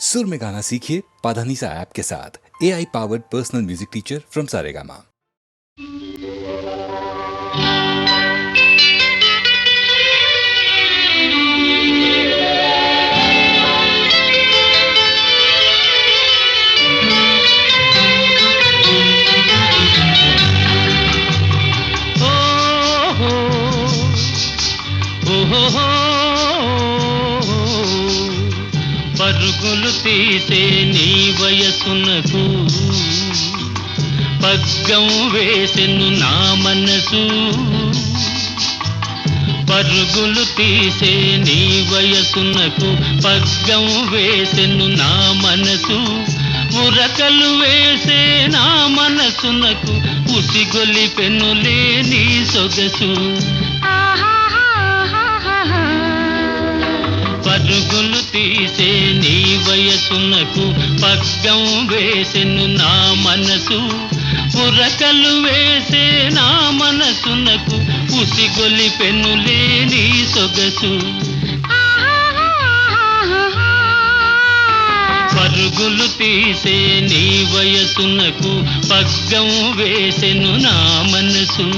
सुर में गाना सीखिए पाधानीसा ऐप के साथ। AI powered personal music teacher from Saregama. పరుగులు తీసే నీ వయసునకు పగ్గం వేసెను నా మనసు. పరుగులు తీసే నీ వయసునకు పగ్గం వేసెను నా మనసు. ఉరకలు వేసే నా మనసునకు ఉసిగొలిపెనులే నీ సొగసు. పరుగులు తీసే నీ వయసునకు పగ్గం వేసెను నా మనసు. ఉరకలు వేసే నా మనసునకు ఉసిగొలిపెనులే నీ సొగసు. పరుగులు తీసే నీ వయసునకు పగ్గం వేసెను నా మనసు.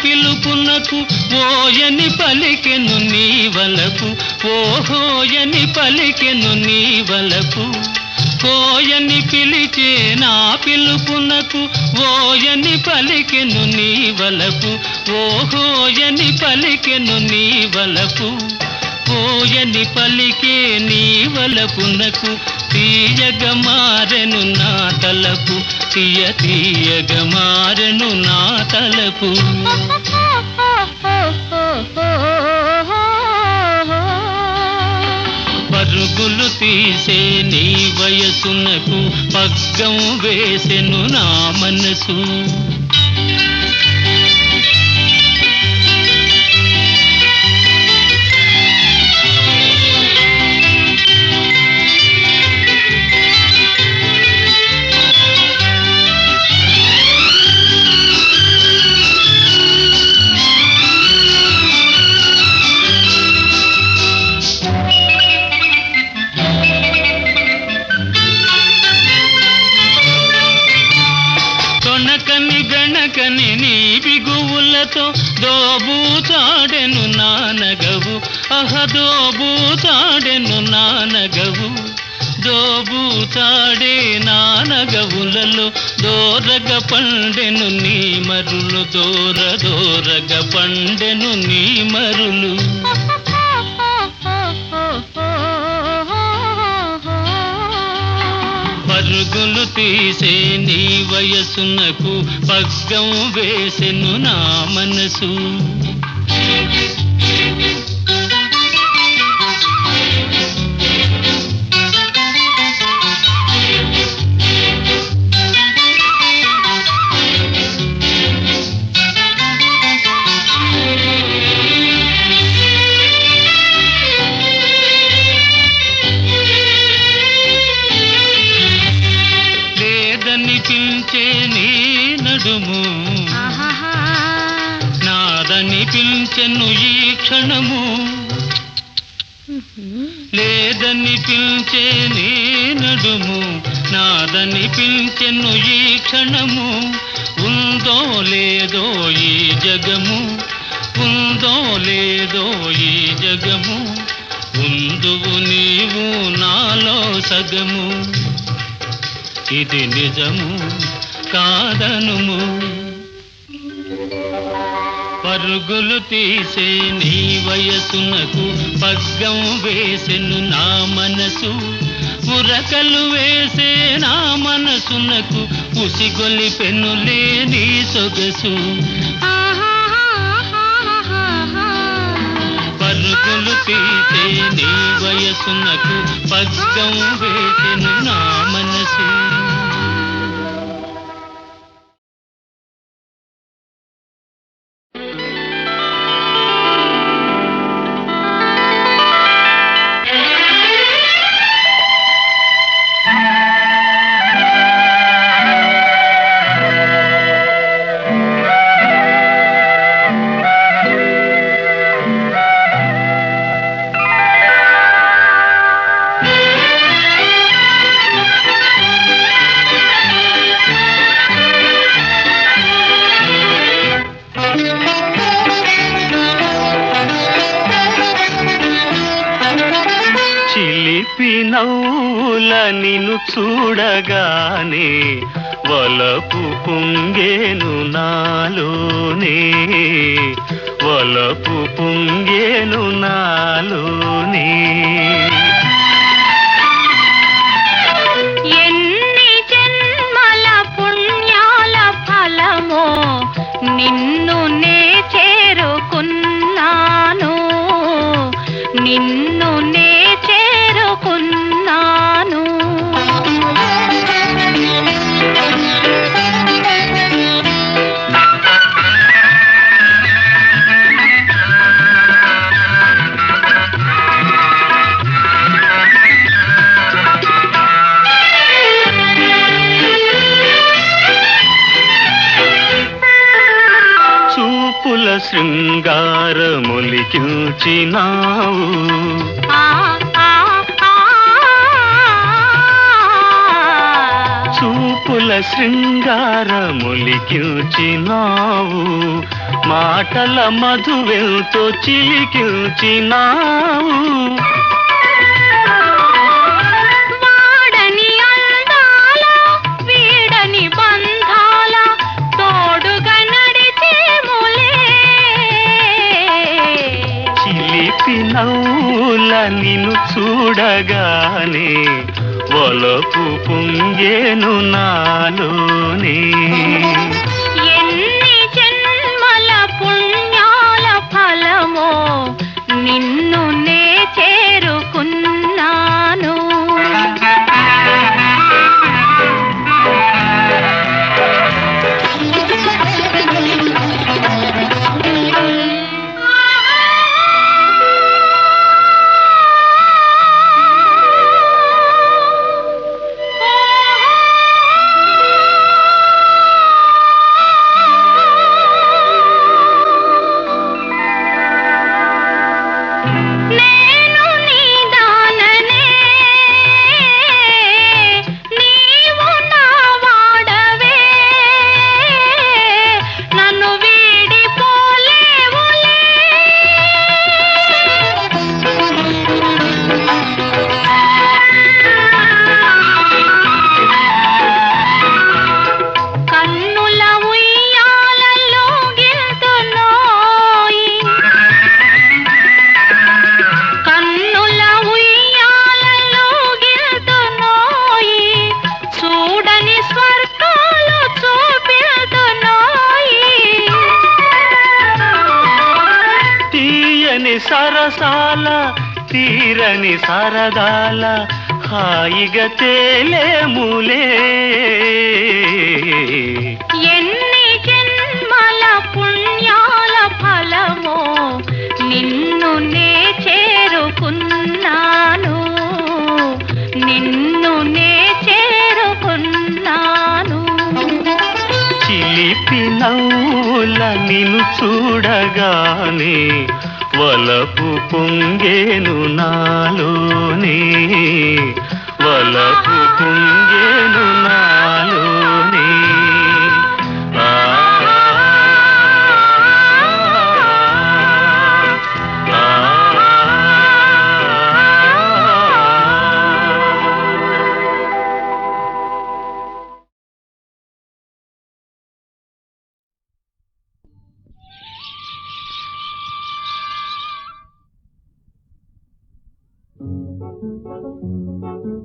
పిలుపునకు ఓయని పలికెను నీ వలపు. ఓహోయని పలికెను నీ వలపు. ఓయని పిలిచే నా పిలుపునకు ఓయని పలికెను నీ వలపు. ఓహోయని పలికెను నీ వలపు. ఓయని పలికే నీ వలపునకు తీయగ మారెను నా తలపు. తీయ తీయగ మారెను నా తలపు. పరుగులు తీసే నీ వయసునకు పగ్గం వేసెను నా మనసు. తొణకని గణకని నీ బిగువులతో దోబూచాడెను నానగవు. దోబూచాడెను నానగవు. దోబూచాడే నానగవులలో దోరగ పండెను నీ మరులు. దోరగ పండెను నీ మరులు. పరుగులు తీసే నీ వయసునకు పగ్గం వేసెను నా మనసు. పిలిచే నీ నడుము నాదని పిలిచెను ఈ క్షణము. లేదని పిలిచే నీ నడుము నాదని పిలిచెను ఈ క్షణము. ఉందో లేదో ఈ జగము. ఉందో లేదో ఈ జగము. ఉందువు నీవు నాలో సగము. ఇది నిజము కాదనుము. పరుగులు తీసే నీ వయసునకు పగ్గం వేసెను నా మనసు. ఉరకలు వేసే నా మనసునకు ఉసిగొలిపెనులే నీ సొగసు. పరుగు పరుగులు తీసే నీ వయసునకు పగ్గం వేసెను నా మనసు. చిలిపి నవ్వుల నిన్ను చూడగానే వలపు పొంగేను నాలోనే, వలపు పొంగేను నాలోనే. ఎన్ని జన్మల పుణ్యాల ఫలమో నిన్ను నే చేరుకున్నాను, నిన్ను నే చేరుకున్నాను. చూపుల శృంగారములికించినావు, చూపుల శృంగారములికించినావు, మాటల మధువెంతో చిలికించినావు. వాడని అందాల వీడని బంధాల తోడుగా నడిచేములే. చిలిపి నవ్వుల నిన్ను చూడగానే వలపు పొంగేను నాలోనే. ఎన్ని జన్మల పుణ్యాల ఫలమో నిన్ను నే చేరుకున్నాను. నేను నీ దాననే, నీవు నా వాడవే, నన్ను వీడిపోలేవులే. కన్నుల ఉయ్యాలలో గిల్తున్నోయి, కన్నుల ఉయ్యాలలో గిల్తున్నోయి, చూడని స్వర్గాలు చూపిల్తున్నోయి. తీయని సరసాల తీరని సరదాల హాయిగా తేలేములే. ఎన్ని జన్మల పుణ్యాల ఫలమో నిన్ను నే చేరుకున్నాను, నిన్ను నే చేరుకున్నాను. చిలిపి నవ్వుల నిన్ను చూడగానే వలపు పొంగేను నాలోనే, వలపు పొంగేను నాలోనే.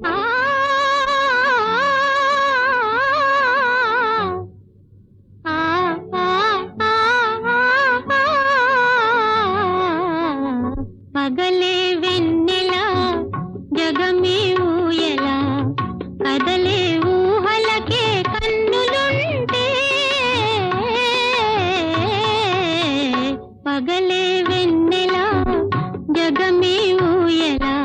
ఆ ఆ పగ ఊయలా కదలే ఊహలకే కన్నులుంటే పగలే వెన్నెలా జగమే ఊయలా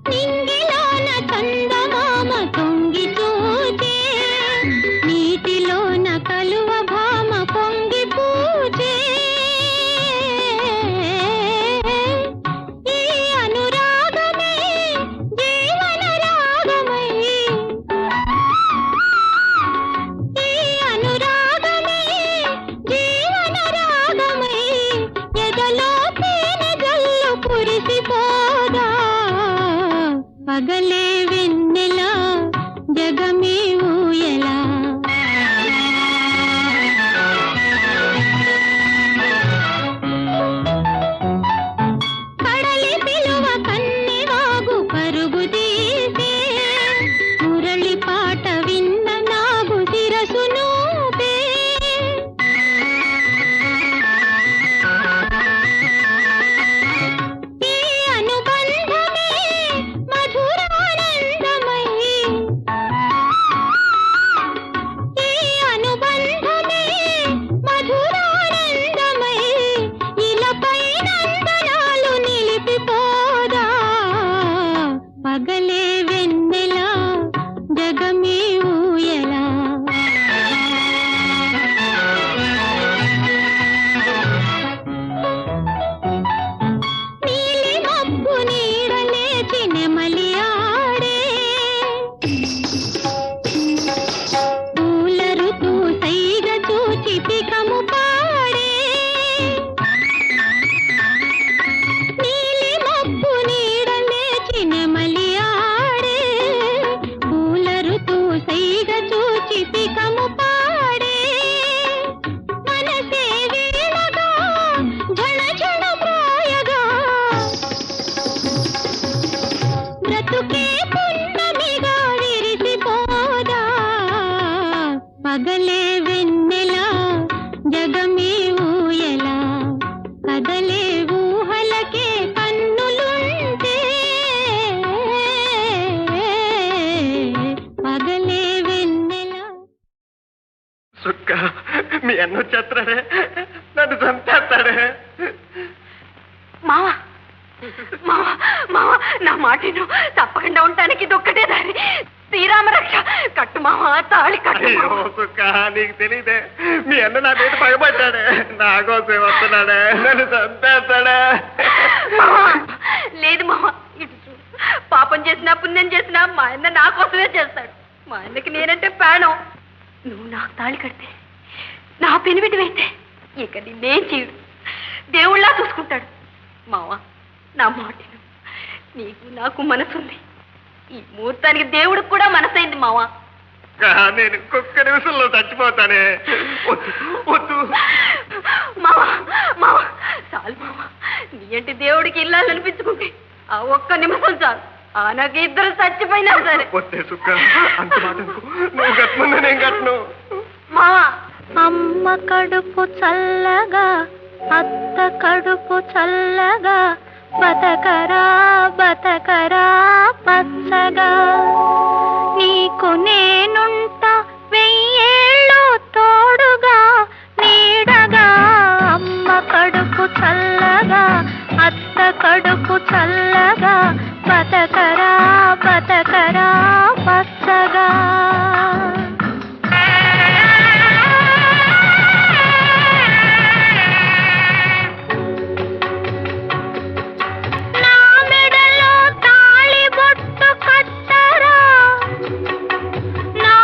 నింగిలోన చందమామ తొంగి చూచే నీటిలోన కలువ భామ పొంగి పూచే ఈ అనురాగమే జీవన రాగమై ఈ అనురాగమే జీవన రాగమై ఎదలో తేనె జల్లు కురిసిపోదా పగలే వెన్నెలా జగమే ఊయలా కడలి పిలువ కన్నెవాగు పరుగు తీసే మురళి పాట విన్న నాగు శిరసు నూపే ఈ అనుబంధమే మధురానందమై ఈ అనుబంధమే మధురానందమై ఇలపై నందనాలు నిలిపిపోదా పగలే వెన్నెలా జగమే ఊయలా నీలి మబ్బు నీడలేచి నెమలి ఆడే పూల ఋతు సైగ చూచి పికము పాడే నీలి మబ్బు నీడలేచి నెమలి ఆడే పూల ఋతు సైగ చూచి పికము పాడే మనసే వీణగా ఝణ ఝణ మ్రోయగా బ్రతుకే పున్నమిగా విరిసిపోదా పగలే వెన్నెలా జగమే ఊయలా కదలే ఊహలకే కన్నులుంటే పగలే వెన్నెలా సుక్క మీ అన్న వచ్చేస్తాడే నన్ను చంపేస్తాడే మావా మావా మావా నా మాటను తప్పకుండా ఉండటానికి ఇదొక్కటే దారి శ్రీరామ రక్ష కట్టు మావా తాళి కట్టు అయ్యో మావా. సుక్క నీకు తెలియదే మీ అన్న నా మీద భయపడ్డాడే నా కోసం వస్తున్నాడే నన్ను చంపేస్తాడే మావా, లేదు మావా ఇటు చూడు పాపం చేసినా పుణ్యం చేసినా మా అన్న నా కోసమే చేస్తాడు మా అన్నకి నేనంటే ప్రాణం నువ్వు నాకు తాళి కడితే నా పెనిమిటి వేస్తే ఇక నిన్నేం చేయడు దేవుళ్ళా చూసుకుంటాడు మావా నా మాటను నీకు నాకు మనసుంది ఈ ముహూర్తానికి దేవుడికి కూడా మనసైంది మావా నేను ఇంకొక నిమిషంలో చచ్చిపోతానే వద్దు వద్దు మావా మావా చాలు మావా నీ అంటే దేవుడికి ఇల్లాలు అనిపించుకుంటే ఆ ఒక్క నిమిషం చాలు ఆనకి ఇద్దరు చచ్చిపోయినా సరే వద్దే సుక్క అంత మాట అనుకో. నువ్వు కట్టను నేను కట్టను మావా అమ్మ కడుపు చల్లగా అత్త కడుపు చల్లగా బతకరా బతకరా పచ్చగా నీకు నేనుంటా వెయ్యేళ్ళు తోడుగా నీడగా అమ్మ కడుపు చల్లగా అత్త కడుపు చల్లగా బతకరా బతకరా పచ్చగా నా మెడలో తాళి బొట్టు కట్టరా నా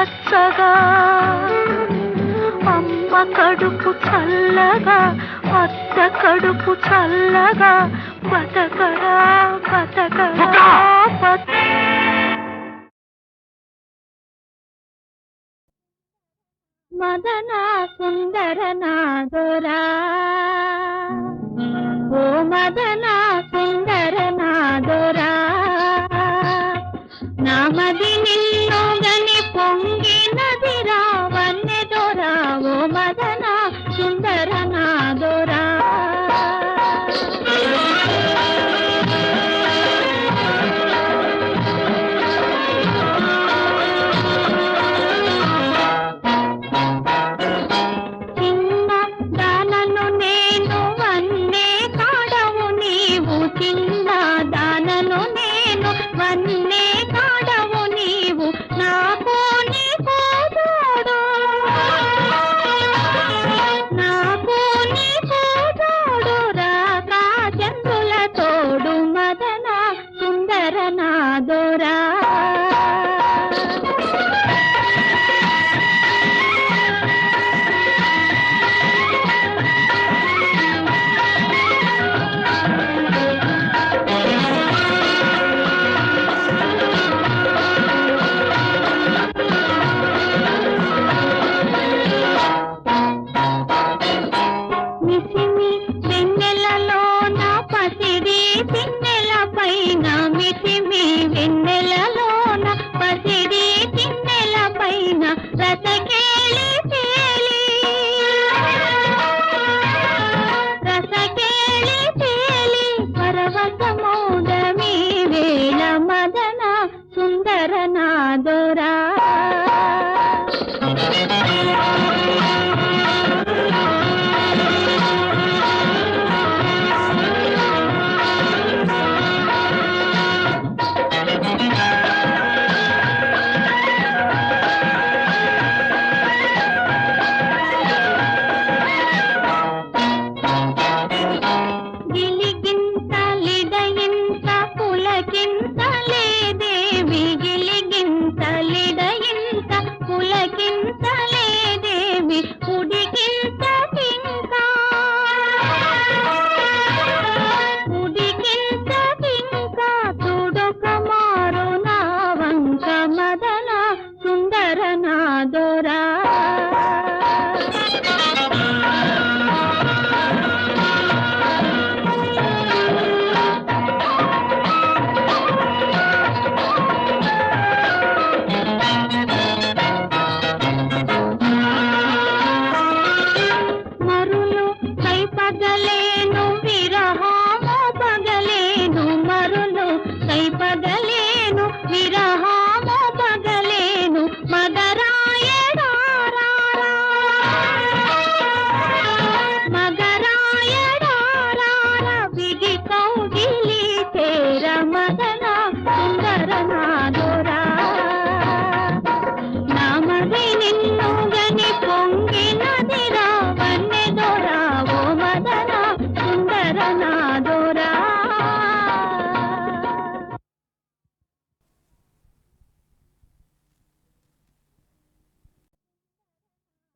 పచ్చగా అమ్మ కడుపు చల్లగా అత్త కడుపు చల్లగా బతకరా బతకరా మదన సుందర నాదోరా ఓ మదన సుందర నాదోరా నామది నిన్ను గని పొంగినదిరా వన్నెదోరా ఓ మదన సుందర నాదోరా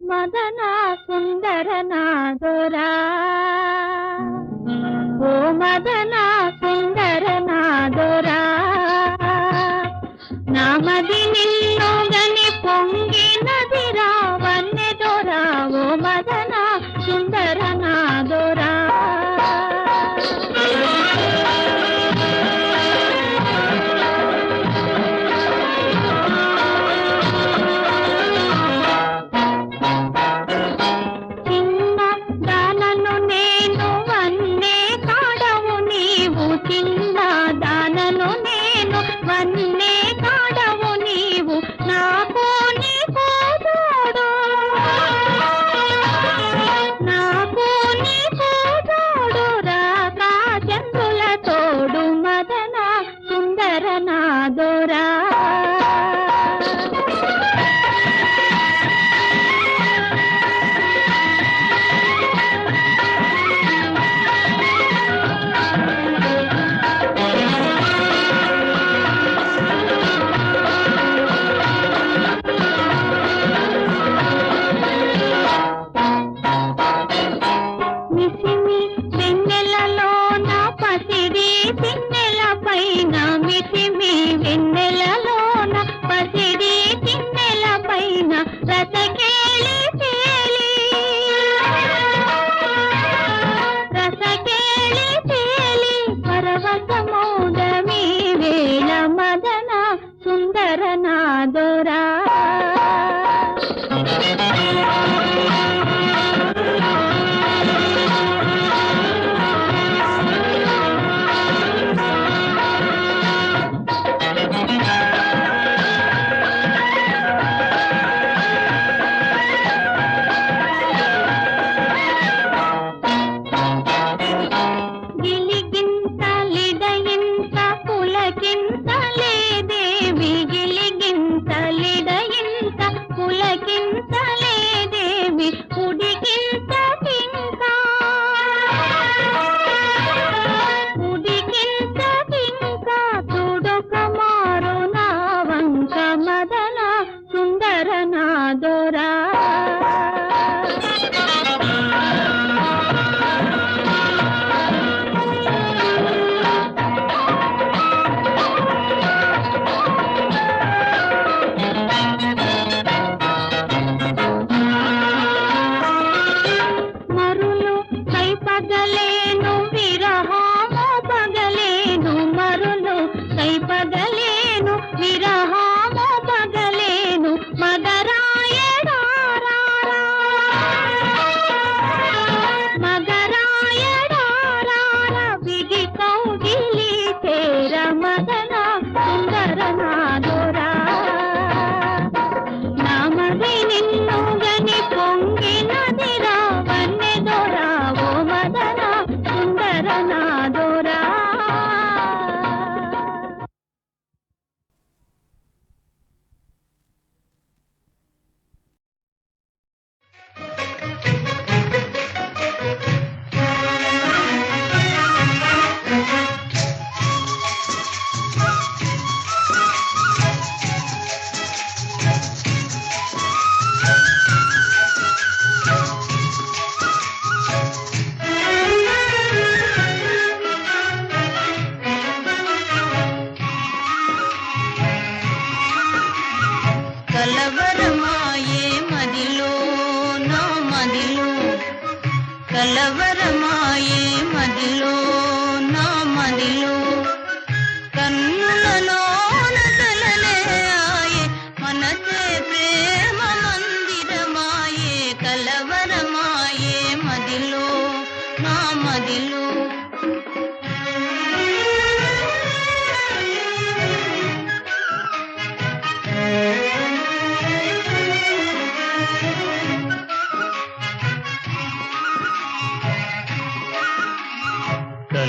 మదన సుందర నాదోరా ఓ మదన సుందర నాదోరా నామది నిన్ను గని పొంగినదిరా వన్నెదోరా ఓ మదన సుందర నాదోరా చిన్న దానను నేను వన్నే కాడవు నీ రసకేళి తేలి రసకేళి తేలి పరవశమోదమీ వేళ మదన సుందర నాదోరా గిలిగింత లిడయింత పులకింత లేదేవి గిలిగింత లిడయింత పులకింత లేదేవి ఉడికింత కింకా ఉడికింత కింకా తుడొక మారు నా వంక మదన సుందర నాదోరా మరులు కై పగలేను విరహాము పగలేను మరులు కై పగలేను విరహాము పగలేను మగరాయడారా మగరాయడారా విడి కౌగిలి తేర మదన సుందర నాదోరా నామది నిన్ను గని పొంగినదిరా వన్నెదోరా ఓ మదన సుందర నాదోరా కలవరమాయే మదిలో నా మదిలో కలవరమాయే మదిలో నా మదిలో కన్నులలో నగలలే ఆయే మనసే ప్రేమ మందిరమాయే కలవరమాయే మదిలో నా మదిలో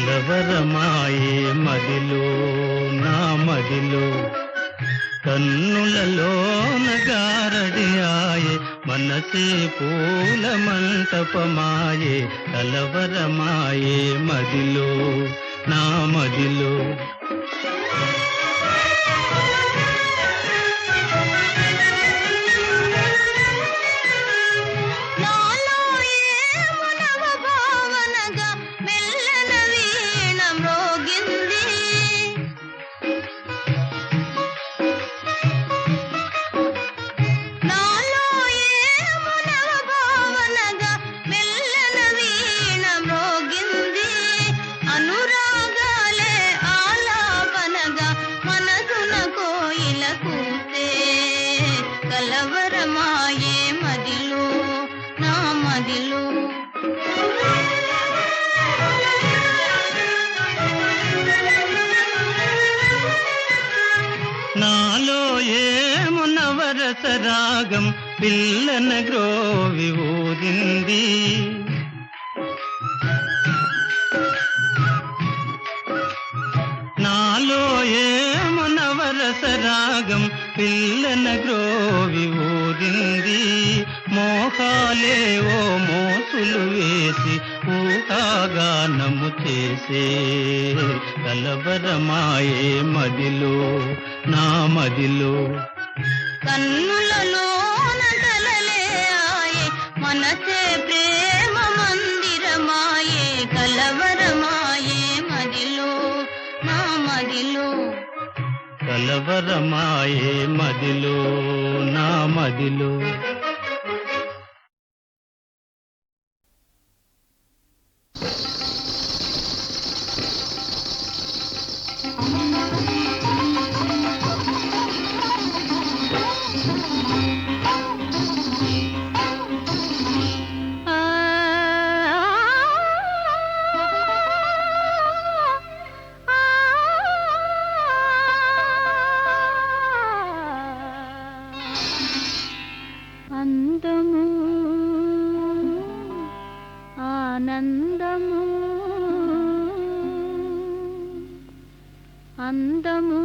కలవరమాయే మదిలో నా మదిలో కన్నులలో నగారడియాయే మనసే పూల మంటపమాయే కలవరమాయే మదిలో నా మదిలో నాలో ఏమో నవ భావనగా మెల్లన వీణ మ్రోగింది నాలో ఏమో నవ భావనగా మెల్లన వీణ మ్రోగింది అనురాగాలే ఆలాపనగా మనసున కోయిల కూసే కలవరమాయే మదిలో నా మదిలో నాలో ఏమో నవరస రాగం పిల్లన గ్రోవి ఊరింది నాలో ఏమో నవరస రాగం పిల్లన గ్రోవి ఊరింది మోహాలేవో మోసులు వేసి ఊహాగానము చేసే కలవరమాయే మదిలో నా మదిలో కన్నులలో నగలలే ఆయే మనసే ప్రేమ మందిరమాయే కలవరమాయే మదిలో నా మదిలో కలవరమాయే మదిలో నా మదిలో అందము ఆనందము అందము